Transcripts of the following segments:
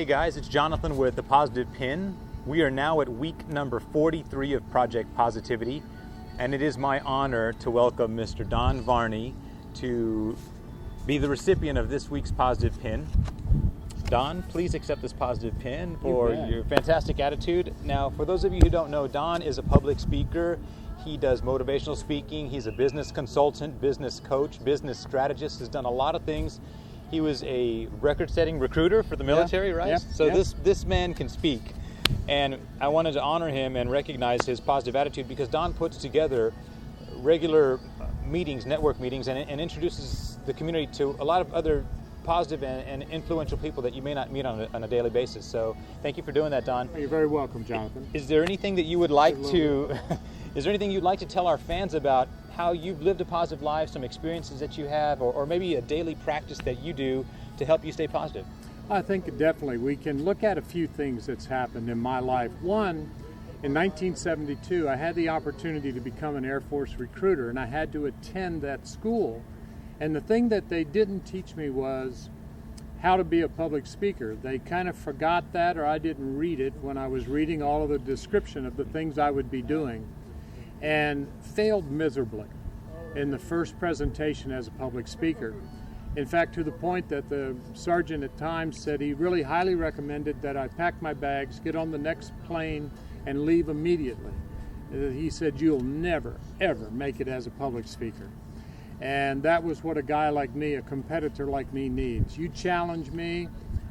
Hey guys, it's Jonathon with The Positive Pin. We are now at week number 43 of Project Positivity, and it is my honor to welcome Mr. Don Varney to be the recipient of this week's Positive Pin. Don, please accept this Positive Pin for your fantastic attitude. Now, for those of you who don't know, Don is a public speaker. He does motivational speaking. He's a business consultant, business coach, business strategist. Has done a lot of things. He was a record-setting recruiter for the military, right? So this man can speak. And I wanted to honor him and recognize his positive attitude because Don puts together regular meetings, network meetings, and introduces the community to a lot of other positive and influential people that you may not meet on a daily basis. So thank you for doing that, Don. You're very welcome, Jonathan. Is there anything that you would like to... Is there anything you'd like to tell our fans about how you've lived a positive life, some experiences that you have, or maybe a daily practice that you do to help you stay positive? I think definitely we can look at a few things that's happened in my life. One, in 1972, I had the opportunity to become an Air Force recruiter, and I had to attend that school. And the thing that they didn't teach me was how to be a public speaker. They kind of forgot that, or I didn't read it when I was reading all of the description of the things I would be doing, and failed miserably in the first presentation as a public speaker. In fact, to the point that the sergeant at times said he really highly recommended that I pack my bags, get on the next plane, and leave immediately. He said, "You'll never, ever make it as a public speaker." And that was what a guy like me, a competitor like me, needs. You challenge me,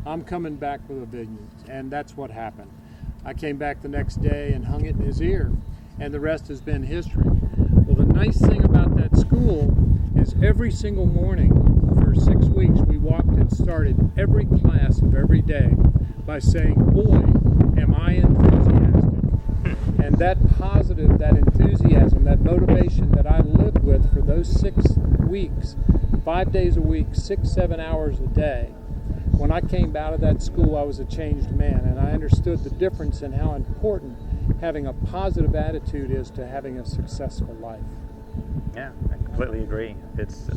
I'm coming back with a vengeance. And that's what happened. I came back the next day and hung it in his ear, and the rest has been history. Well, the nice thing about that school is every single morning for 6 weeks we walked and started every class of every day by saying, "Boy, am I enthusiastic." And that positive, that enthusiasm, that motivation that I lived with for those 6 weeks, 5 days a week, 6-7 hours a day, when I came out of that school, I was a changed man, and I understood the difference in how important having a positive attitude is to having a successful life. Yeah, I completely agree. It's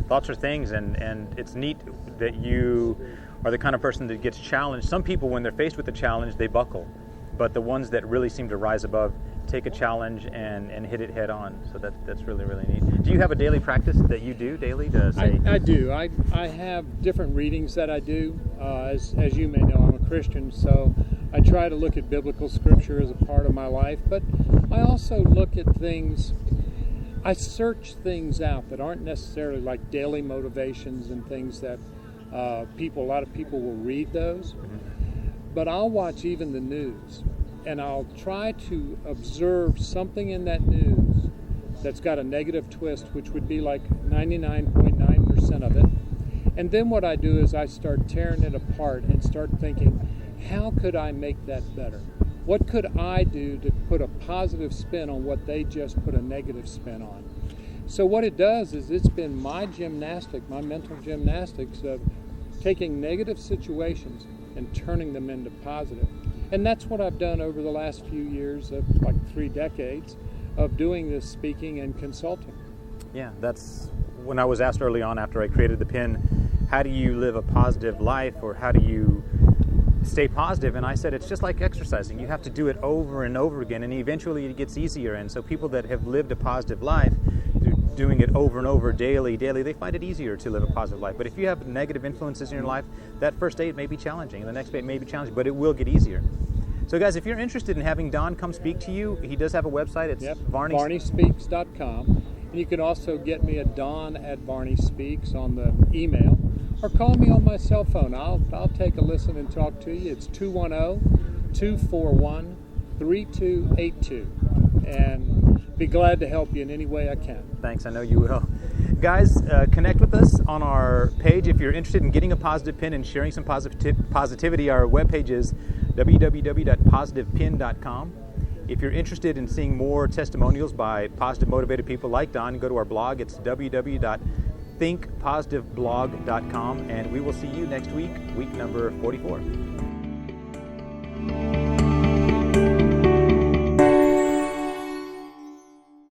thoughts are things, and it's neat that you are the kind of person that gets challenged. Some people, when they're faced with a challenge, they buckle, but the ones that really seem to rise above take a challenge and hit it head on. So that's really, really neat. Do you have a daily practice that you do daily to say? I do. I have different readings that I do. As you may know, I'm a Christian, so I try to look at biblical scripture as a part of my life, but I also look at things, I search things out that aren't necessarily like daily motivations and things that a lot of people will read those, but I'll watch even the news, and I'll try to observe something in that news that's got a negative twist, which would be like 99.9% of it. And then what I do is I start tearing it apart and start thinking, how could I make that better? What could I do to put a positive spin on what they just put a negative spin on? So what it does is it's been my gymnastic, my mental gymnastics of taking negative situations and turning them into positive. And that's what I've done over the last few years, of like 3 decades, of doing this speaking and consulting. Yeah, that's when I was asked early on after I created the pin, how do you live a positive life, or how do you stay positive? And I said, it's just like exercising. You have to do it over and over again, and eventually it gets easier. And so people that have lived a positive life, doing it over and over daily, they find it easier to live a positive life. But if you have negative influences in your life, that first day it may be challenging, and the next day it may be challenging, but it will get easier. So guys, if you're interested in having Don come speak to you, he does have a website. It's VarneySpeaks.com. And you can also get me at Don@VarneySpeaks on the email, or call me on my cell phone. I'll take a listen and talk to you. It's 210-241-3282. And be glad to help you in any way I can. Thanks, I know you will. Guys, connect with us on our page if you're interested in getting a positive pin and sharing some positivity. Our webpage is www.positivepin.com. If you're interested in seeing more testimonials by positive motivated people like Don, go to our blog. It's www.thinkpositiveblog.com, and we will see you next week, week number 44.